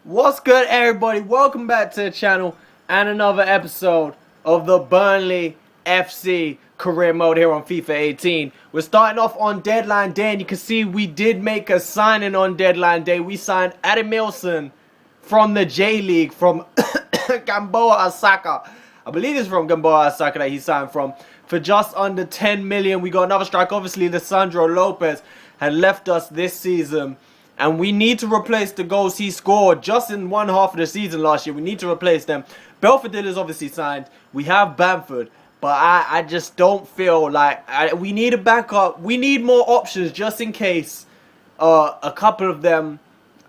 What's good, everybody? Welcome back to the channel and another episode of the Burnley FC career mode here on FIFA 18. We're starting off on deadline day, and you can see we did make a signing on deadline day. We signed Ademilson from the J League from Gamboa Osaka. I believe it's from Gamboa Osaka that he signed from, for just under 10 million. We got another strike. Obviously, Lisandro Lopez had left us this season, and we need to replace the goals he scored just in one half of the season last year. We need to replace them. Belfodil is obviously signed. We have Bamford. But I just don't feel like... we need a backup. We need more options just in case a couple of them...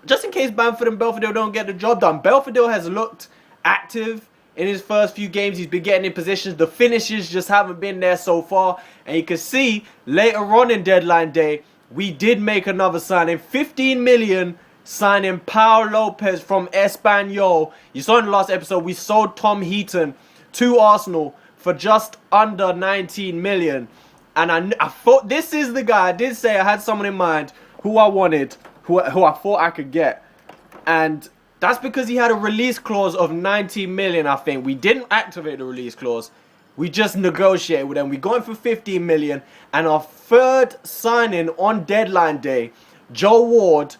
Just in case Bamford and Belfodil don't get the job done. Belfodil has looked active in his first few games. He's been getting in positions. The finishes just haven't been there so far. And you can see later on in deadline day, we did make another signing. 15 million signing Pau Lopez from Espanyol. You saw in the last episode, we sold Tom Heaton to Arsenal for just under 19 million. And I thought this is the guy. I did say I had someone in mind who I wanted, who I thought I could get. And that's because he had a release clause of 19 million, I think. We didn't activate the release clause. We just negotiated with them. We got him for 15 million. And our third signing on deadline day, Joe Ward,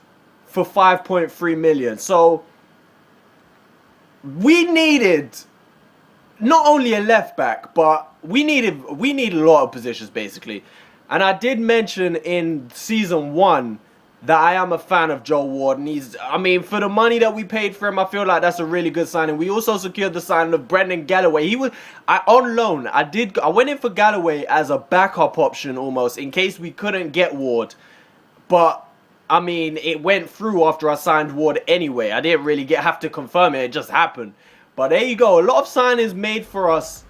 for 5.3 million. So we needed not only a left back, but we need a lot of positions basically. And I did mention in season 1 that I am a fan of Joe Ward, and I mean, for the money that we paid for him, I feel like that's a really good signing. We also secured the signing of Brendan Galloway. He was on loan. I went in for Galloway as a backup option almost in case we couldn't get Ward, but I mean, it went through after I signed Ward anyway. I didn't really have to confirm it. It just happened. But there you go. A lot of signings made for us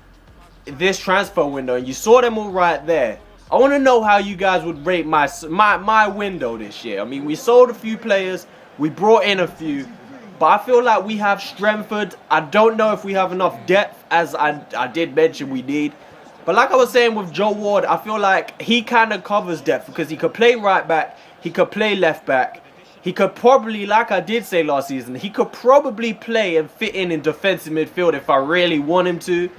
this transfer window, and you saw them all right there. I want to know how you guys would rate my window this year. I mean, we sold a few players, we brought in a few, but I feel like we have strengthened. I don't know if we have enough depth, as I did mention we need. But like I was saying with Joe Ward, I feel like he kind of covers depth because he could play right back, he could play left back. He could probably, like I did say last season, he could probably play and fit in defensive midfield if I really want him to.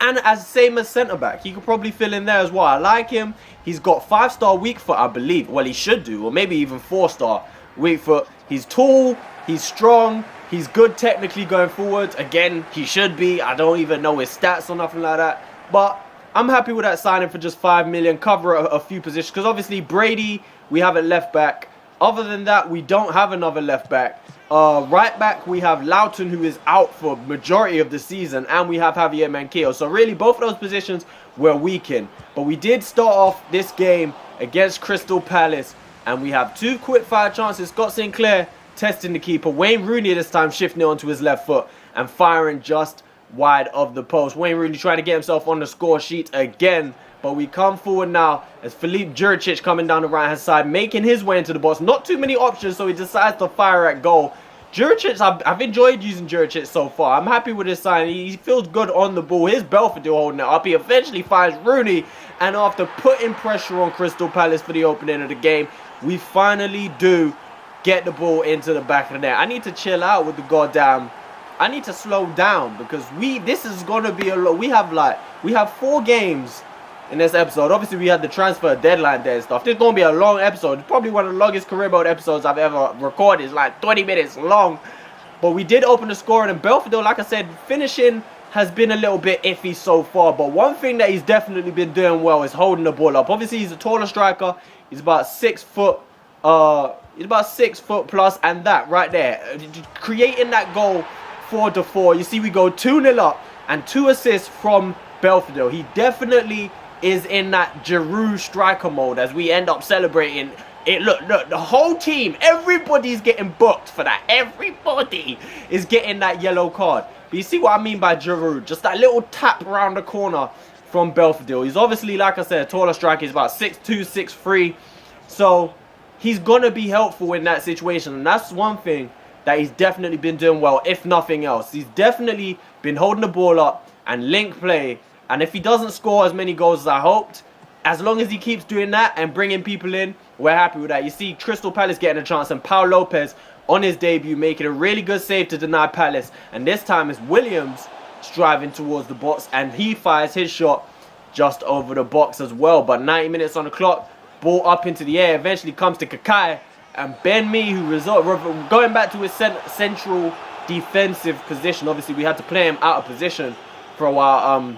And same as centre-back, he could probably fill in there as well. I like him. He's got 5-star weak foot, I believe. Well, he should do, or maybe even 4-star weak foot. He's tall, he's strong, he's good technically going forward. Again, he should be. I don't even know his stats or nothing like that. But I'm happy with that signing for just 5 million. Cover a few positions, because obviously Brady, we have at left back. Other than that, we don't have another left back. Right back, we have Loughton, who is out for majority of the season, and we have Javier Manquillo. So really, both of those positions were weakened. But we did start off this game against Crystal Palace, and we have 2 quick-fire chances. Scott Sinclair testing the keeper. Wayne Rooney this time shifting it onto his left foot and firing just wide of the post. Wayne Rooney trying to get himself on the score sheet again. But we come forward now as Filip Juricic coming down the right-hand side, making his way into the box. Not too many options, so he decides to fire at goal. Juricic, I've enjoyed using Juricic so far. I'm happy with his sign. He feels good on the ball. Here's Belfodil holding it up. He eventually finds Rooney. And after putting pressure on Crystal Palace for the opening of the game, we finally do get the ball into the back of the net. I need to chill out with the goddamn... I need to slow down, because this is going to be a lot. We have 4 games in this episode. Obviously, we had the transfer deadline day and stuff. This is going to be a long episode. It's probably one of the longest career mode episodes I've ever recorded. It's like 20 minutes long. But we did open the scoring, and Belfodil, like I said, finishing has been a little bit iffy so far. But one thing that he's definitely been doing well is holding the ball up. Obviously, he's a taller striker. He's about 6 foot. He's about 6 foot plus, and that right there, creating that goal 4-4. You see, we go 2-0 up, and 2 assists from Belfodil. He definitely is in that Giroud striker mode as we end up celebrating it. Look, the whole team, everybody's getting booked for that. Everybody is getting that yellow card. But you see what I mean by Giroud? Just that little tap around the corner from Belfodil. He's obviously, like I said, a taller striker. He's about 6'2", 6'3". So he's going to be helpful in that situation. And that's one thing that he's definitely been doing well, if nothing else. He's definitely been holding the ball up and link play. And if he doesn't score as many goals as I hoped, as long as he keeps doing that and bringing people in, we're happy with that. You see Crystal Palace getting a chance, and Pau Lopez on his debut, making a really good save to deny Palace. And this time it's Williams striving towards the box, and he fires his shot just over the box as well. But 90 minutes on the clock, ball up into the air, eventually comes to Kakai, and Ben Mee, who going back to his central defensive position. Obviously we had to play him out of position for a while,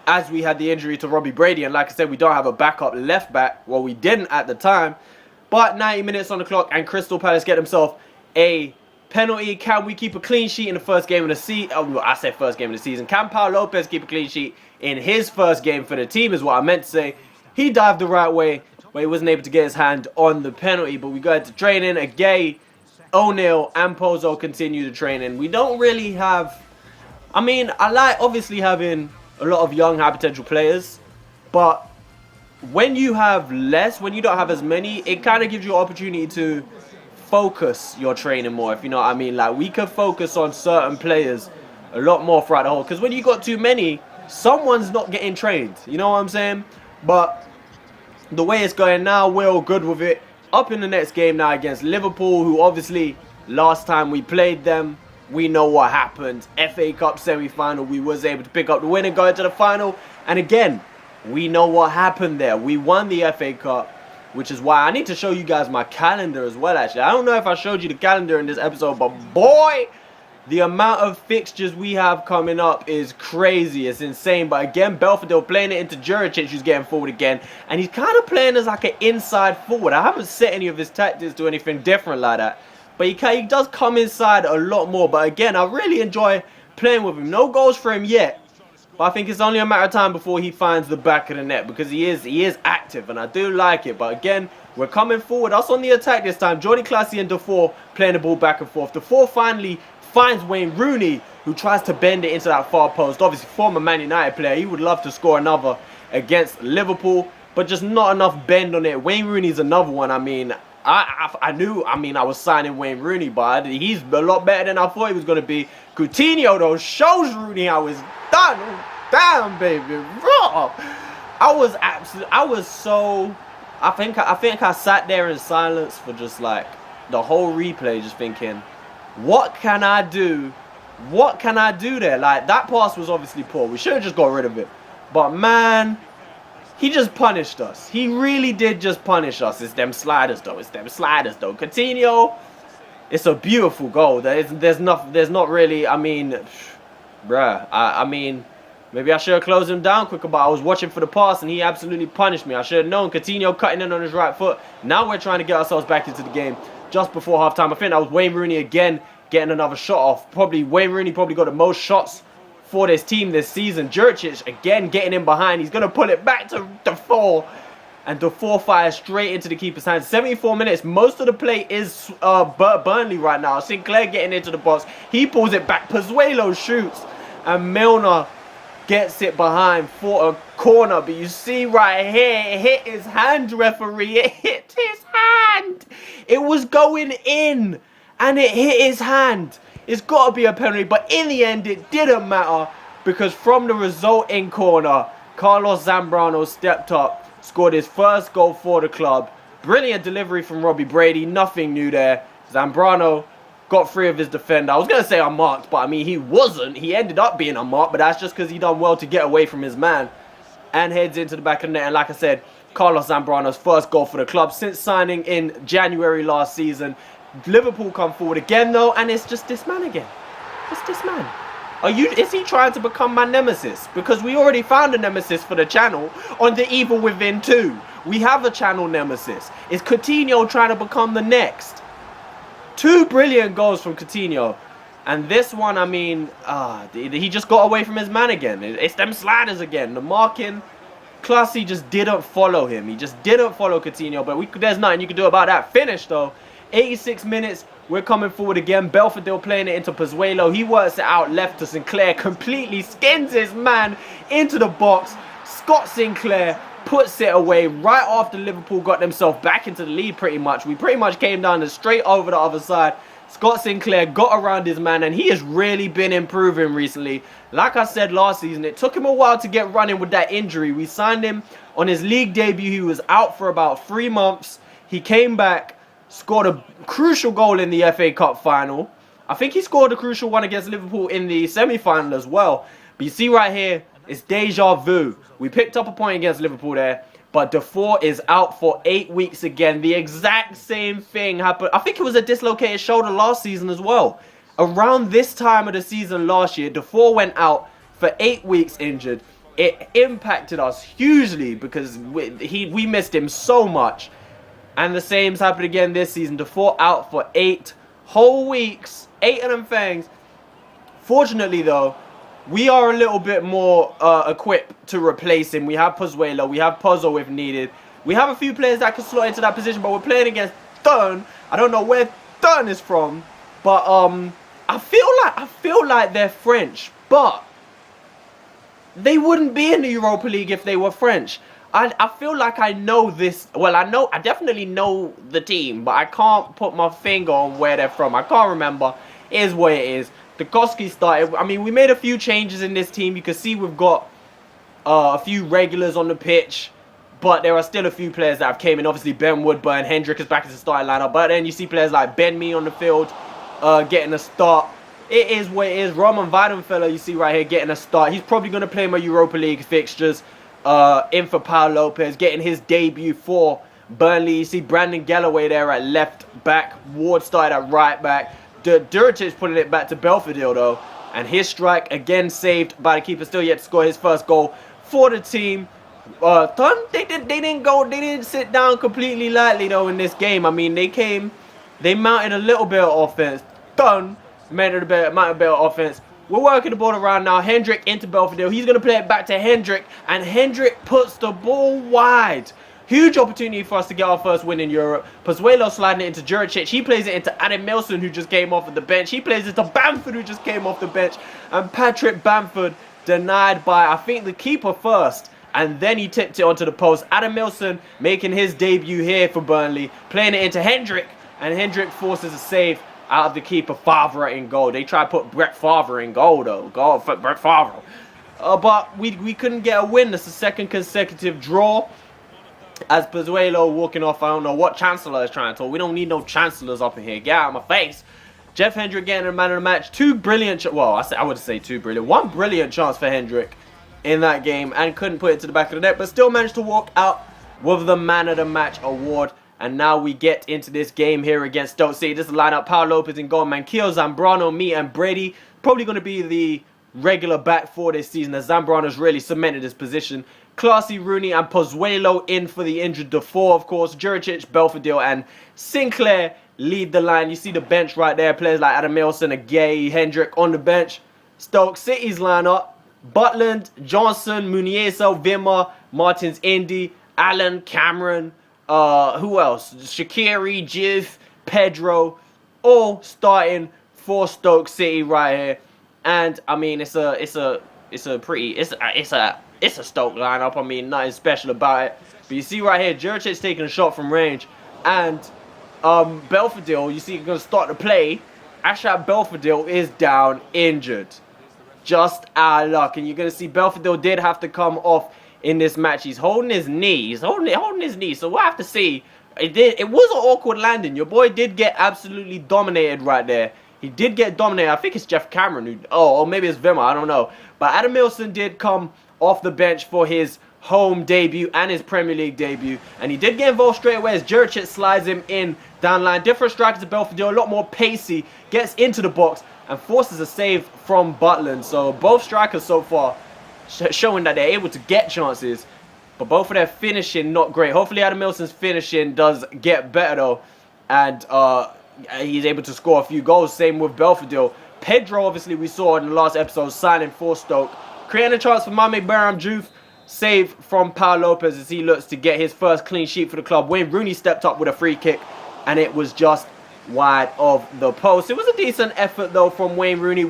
as we had the injury to Robbie Brady, and like I said, we don't have a backup left back. Well, we didn't at the time. But 90 minutes on the clock, and Crystal Palace get themselves a penalty. Can we keep a clean sheet in the first game of the season? Oh, I said first game of the season. Can Paul Lopez keep a clean sheet in his first game for the team is what I meant to say. He dived the right way, but he wasn't able to get his hand on the penalty. But we got into training. Again, O'Neal and Pozo continue the training. We don't really have... I mean, I like obviously having a lot of young high potential players, but when you have less, when you don't have as many, it kind of gives you an opportunity to focus your training more, if you know what I mean. Like, we could focus on certain players a lot more throughout the whole, because when you got too many, someone's not getting trained, you know what I'm saying? But the way it's going now, we're all good with it. Up in the next game now against Liverpool, who obviously last time we played them, we know what happened. FA Cup semi-final, we was able to pick up the win and go into the final. And again, we know what happened there. We won the FA Cup, which is why I need to show you guys my calendar as well, actually. I don't know if I showed you the calendar in this episode, but boy, the amount of fixtures we have coming up is crazy. It's insane. But again, Belfodil playing it into Juricic, who's getting forward again. And he's kind of playing as like an inside forward. I haven't set any of his tactics to anything different like that. But he does come inside a lot more. But again, I really enjoy playing with him. No goals for him yet. But I think it's only a matter of time before he finds the back of the net, because he is active, and I do like it. But again, we're coming forward. Us on the attack this time. Jordy Classy and Defoe playing the ball back and forth. Defoe finally finds Wayne Rooney, who tries to bend it into that far post. Obviously, former Man United player. He would love to score another against Liverpool, but just not enough bend on it. Wayne Rooney's another one. I mean, I was signing Wayne Rooney, but he's a lot better than I thought he was going to be. Coutinho, though, shows Rooney how it's done. Damn, baby, raw. I think I sat there in silence for just like the whole replay, just thinking, what can I do? What can I do there? Like, that pass was obviously poor. We should have just got rid of it. But man, he just punished us. He really did just punish us. It's them sliders though. Coutinho, it's a beautiful goal. There's not really, I mean, bruh, I mean, maybe I should have closed him down quicker, but I was watching for the pass and he absolutely punished me. I should have known. Coutinho cutting in on his right foot. Now we're trying to get ourselves back into the game just before halftime. I think that was Wayne Rooney again getting another shot off. Wayne Rooney probably got the most shots for this team this season. Juricic again getting in behind. He's going to pull it back to Defoe. And Defoe fires straight into the keeper's hands. 74 minutes. Most of the play is Burnley right now. Sinclair getting into the box. He pulls it back. Pozuelo shoots. And Milner gets it behind for a corner. But you see right here, it hit his hand, referee. It hit his hand. It was going in. And it hit his hand. It's got to be a penalty. But in the end, it didn't matter. Because from the resulting corner, Carlos Zambrano stepped up. Scored his first goal for the club. Brilliant delivery from Robbie Brady. Nothing new there. Zambrano got free of his defender. I was going to say unmarked, but I mean, he wasn't. He ended up being unmarked, but that's just because he done well to get away from his man. And heads into the back of the net. And like I said, Carlos Zambrano's first goal for the club since signing in January last season. Liverpool come forward again, though, and it's just this man again. It's this man. Is he trying to become my nemesis? Because we already found a nemesis for the channel on the Evil Within 2. We have a channel nemesis. Is Coutinho trying to become the next? 2 brilliant goals from Coutinho. And this one, I mean, he just got away from his man again. It's them sliders again. The marking, Classy just didn't follow him. He just didn't follow Coutinho. But there's nothing you can do about that. Finish, though. 86 minutes. We're coming forward again. Belfodil playing it into Pozuelo. He works it out left to Sinclair. Completely skins his man into the box. Scott Sinclair puts it away right after Liverpool got themselves back into the lead pretty much. We pretty much came down and straight over the other side. Scott Sinclair got around his man and he has really been improving recently. Like I said last season, it took him a while to get running with that injury. We signed him on his league debut. He was out for about 3 months. He came back. scored a crucial goal in the FA Cup final. I think he scored a crucial one against Liverpool in the semi-final as well. But you see right here, it's deja vu. We picked up a point against Liverpool there, but Defoe is out for 8 weeks again. The exact same thing happened. I think it was a dislocated shoulder last season as well. Around this time of the season last year, Defoe went out for 8 weeks injured. It impacted us hugely because we missed him so much. And the same's happened again this season. Defoe out for 8 whole weeks. 8 of them things. Fortunately though, we are a little bit more equipped to replace him. We have Pozuelo, we have Pozzo if needed. We have a few players that can slot into that position, but we're playing against Thurn. I don't know where Thurn is from, but I feel like they're French, but they wouldn't be in the Europa League if they were French. I feel like I know this. Well, I definitely know the team, but I can't put my finger on where they're from. I can't remember. It is what it is. Dukoski started. I mean, we made a few changes in this team. You can see we've got a few regulars on the pitch, but there are still a few players that have came in. Obviously, Ben Woodburn, Hendrick is back as the starting lineup, but then you see players like Ben Mee on the field getting a start. It is what it is. Roman Weidenfeller, you see right here, getting a start. He's probably going to play my Europa League fixtures. In for Paul Lopez, getting his debut for Burnley. You see Brandon Galloway there at left back. Ward started at right back. Duritic putting it back to Belfodil though. And his strike again saved by the keeper. Still yet to score his first goal for the team. They didn't sit down completely lightly though in this game. I mean, they mounted a little bit of offense. Mounted a bit of offense. We're working the ball around now. Hendrick into Belfodil. He's going to play it back to Hendrick. And Hendrick puts the ball wide. Huge opportunity for us to get our first win in Europe. Pozuelo sliding it into Juricic. He plays it into Adam Milson, who just came off of the bench. He plays it to Bamford, who just came off the bench. And Patrick Bamford denied by, I think, the keeper first. And then he tipped it onto the post. Adam Milson making his debut here for Burnley. Playing it into Hendrick. And Hendrick forces a save out of the keeper. Favre in goal. They try to put Brett Favre in goal though. Goal for Brett Favre. But we couldn't get a win. That's the second consecutive draw. As Pozuelo walking off, I don't know what Chancellor is trying to talk. We don't need no Chancellors up in here. Get out of my face. Jeff Hendrick getting a man of the match. Two brilliant, well, I would say two brilliant. One brilliant chance for Hendrick in that game and couldn't put it to the back of the net, but still managed to walk out with the man of the match award. And now we get into this game here against Stoke City. This is the lineup. Paul Lopez in goal. Manquillo, Zambrano, me, and Brady. Probably going to be the regular back four this season as Zambrano's really cemented his position. Classy, Rooney, and Pozuelo in for the injured Defoe, of course. Juricic, Belfodil, and Sinclair lead the line. You see the bench right there. Players like Adam Milson, Gay, Hendrick on the bench. Stoke City's lineup. Butland, Johnson, Muniesa, Vimmer, Martins, Indy, Allen, Cameron. Who else? Shaqiri, Jiv, Pedro, all starting for Stoke City right here. And I mean, it's a Stoke lineup. I mean, nothing special about it. But you see right here, Juricic's taking a shot from range, and Belfodil, you see, gonna start to play. Ashraf Belfodil is down injured. Just our luck, and you're gonna see Belfodil did have to come off in this match. He's holding his knee. He's holding his knee. So we'll have to see. It was an awkward landing. Your boy did get absolutely dominated right there. He did get dominated. I think it's Jeff Cameron who... or maybe it's Vimmer. I don't know. But Adam Milson did come off the bench for his home debut and his Premier League debut. And he did get involved straight away as Juricic slides him in down line. Different strikers to Belfodil. A lot more pacey. Gets into the box and forces a save from Butland. So both strikers so far showing that they're able to get chances, but both of their finishing not great. Hopefully Adam Milson's finishing does get better though, and he's able to score a few goals. Same with Belfodil. Pedro, obviously we saw in the last episode, signing for Stoke, creating a chance for Mame Baram Juve. Save from Paul Lopez as he looks to get his first clean sheet for the club. Wayne Rooney stepped up with a free kick and it was just wide of the post. It was a decent effort though from Wayne Rooney.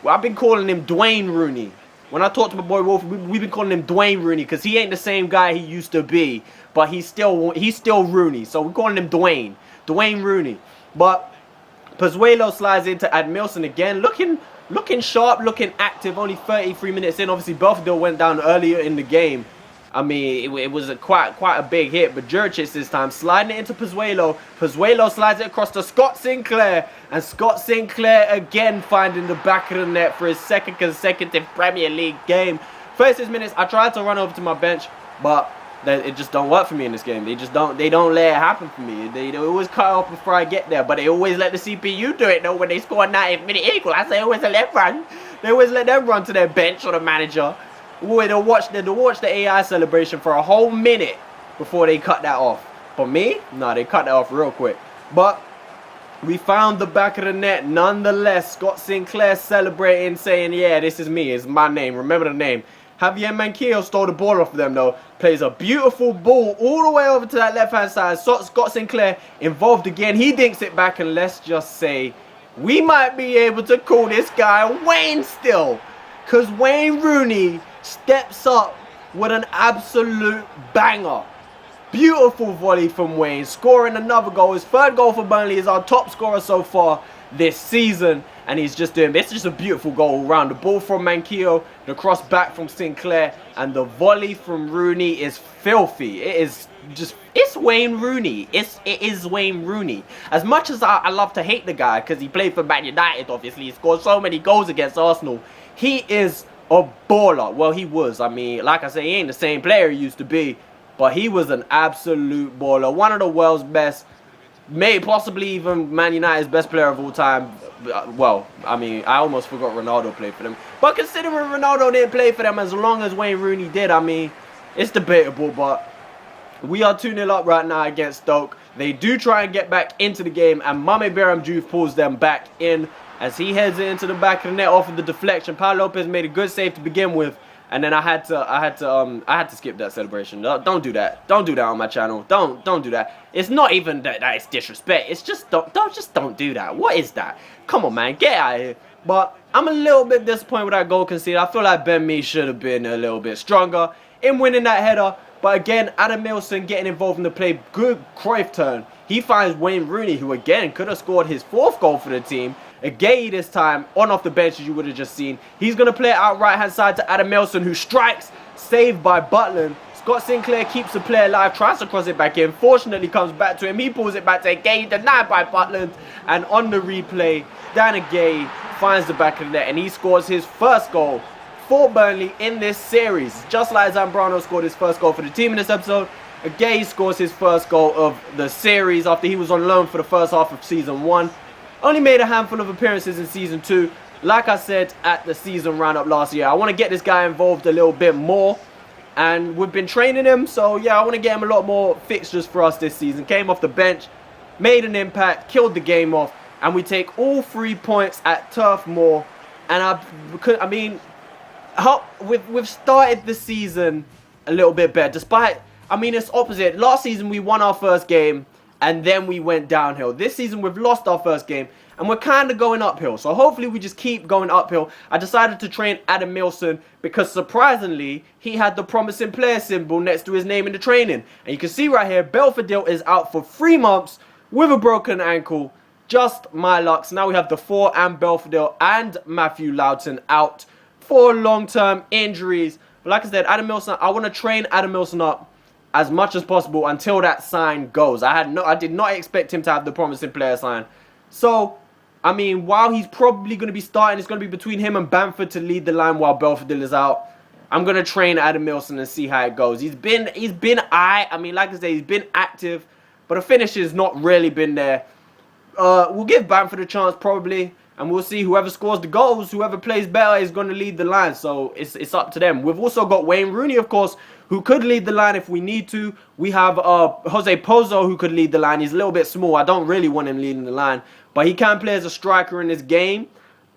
I've been calling him Dwayne Rooney. When I talked to my boy Wolf, we've been calling him Dwayne Rooney because he ain't the same guy he used to be, but he's still Rooney. So we're calling him Dwayne Rooney. But Pozuelo slides into Ad Milson again, looking sharp, looking active. Only 33 minutes in. Obviously Belfodil went down earlier in the game, I mean, it was quite a big hit, but Juricic this time sliding it into Pozuelo. Pozuelo slides it across to Scott Sinclair, and Scott Sinclair again finding the back of the net for his second consecutive Premier League game. 36 minutes, I tried to run over to my bench, but it just don't work for me in this game. They don't let it happen for me. They always cut off before I get there, but they always let the CPU do it though when they score a 90th minute equal. I say always let them run. They always let them run to their bench or the manager. They'll watch the AI celebration for a whole minute before they cut that off. For me, no, they cut that off real quick. But we found the back of the net nonetheless. Scott Sinclair celebrating, saying, yeah, this is me. It's my name. Remember the name. Javier Manquillo stole the ball off of them, though. Plays a beautiful ball all the way over to that left-hand side. Scott Sinclair involved again. He dinks it back, and let's just say we might be able to call this guy Wayne still. Because Wayne Rooney steps up with an absolute banger. Beautiful volley from Wayne, scoring another goal. His third goal for Burnley, is our top scorer so far this season, and he's just doing this. It's just a beautiful goal all round. The ball from Manquillo, the cross back from Sinclair, and the volley from Rooney is filthy. It's Wayne Rooney. It is Wayne Rooney. As much as I love to hate the guy because he played for Man United, obviously he scored so many goals against Arsenal. He is a baller. Well, he was. I mean, like I say, he ain't the same player he used to be, but he was an absolute baller. One of the world's best, maybe possibly even Man United's best player of all time. Well, I mean, I almost forgot Ronaldo played for them. But considering Ronaldo didn't play for them as long as Wayne Rooney did, I mean, it's debatable. But we are 2-0 up right now against Stoke. They do try and get back into the game, and Mame Biram Diouf pulls them back in as he heads into the back of the net off of the deflection. Paul Lopez made a good save to begin with, and then I had to skip that celebration. Don't do that. Don't do that on my channel. Don't do that. It's not even that it's disrespect. It's just don't do that. What is that? Come on, man, get out of here. But I'm a little bit disappointed with that goal conceded. I feel like Ben Mee should have been a little bit stronger in winning that header. But again, Adam Milson getting involved in the play. Good Cruyff turn. He finds Wayne Rooney, who again could have scored his 4th goal for the team. Gay this time, on off the bench as you would have just seen. He's going to play it out right hand side to Adam Milson, who strikes, saved by Butland. Scott Sinclair keeps the play alive, tries to cross it back in. Fortunately comes back to him. He pulls it back to Gay, denied by Butland. And on the replay, Dana Gay finds the back of the net and he scores his first goal for Burnley in this series. Just like Zambrano scored his first goal for the team in this episode, Gay scores his first goal of the series after he was on loan for the first half of Season 1. Only made a handful of appearances in Season 2. Like I said at the season roundup last year, I want to get this guy involved a little bit more. And we've been training him, so yeah, I want to get him a lot more fixtures for us this season. Came off the bench, made an impact, killed the game off. And we take all 3 points at Turf Moor. And we've started the season a little bit better. Despite, I mean, it's opposite. Last season we won our first game and then we went downhill. This season we've lost our first game and we're kind of going uphill. So hopefully we just keep going uphill. I decided to train Adam Milson because surprisingly he had the promising player symbol next to his name in the training. And you can see right here, Belfodil is out for 3 months with a broken ankle. Just my luck. So now we have the 4 and Belfodil and Matthew Loughton out for long-term injuries. But like I said, Adam Milson, I want to train Adam Milson up as much as possible until that sign goes. I did not expect him to have the promising player sign. So, I mean, while he's probably going to be starting, it's going to be between him and Bamford to lead the line while Belfodil is out. I'm going to train Adam Milson and see how it goes. He's been I mean, like I say, he's been active, but the finish has not really been there. We'll give Bamford a chance probably, and we'll see whoever scores the goals, whoever plays better is going to lead the line. So it's up to them. We've also got Wayne Rooney, of course, who could lead the line if we need to. We have Jose Pozo, who could lead the line. He's a little bit small. I don't really want him leading the line, but he can play as a striker in this game.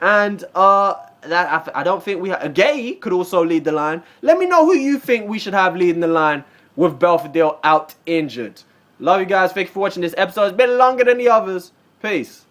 And I don't think we have. Gay could also lead the line. Let me know who you think we should have leading the line with Belfodil out injured. Love you guys. Thank you for watching this episode. It's been longer than the others. Peace.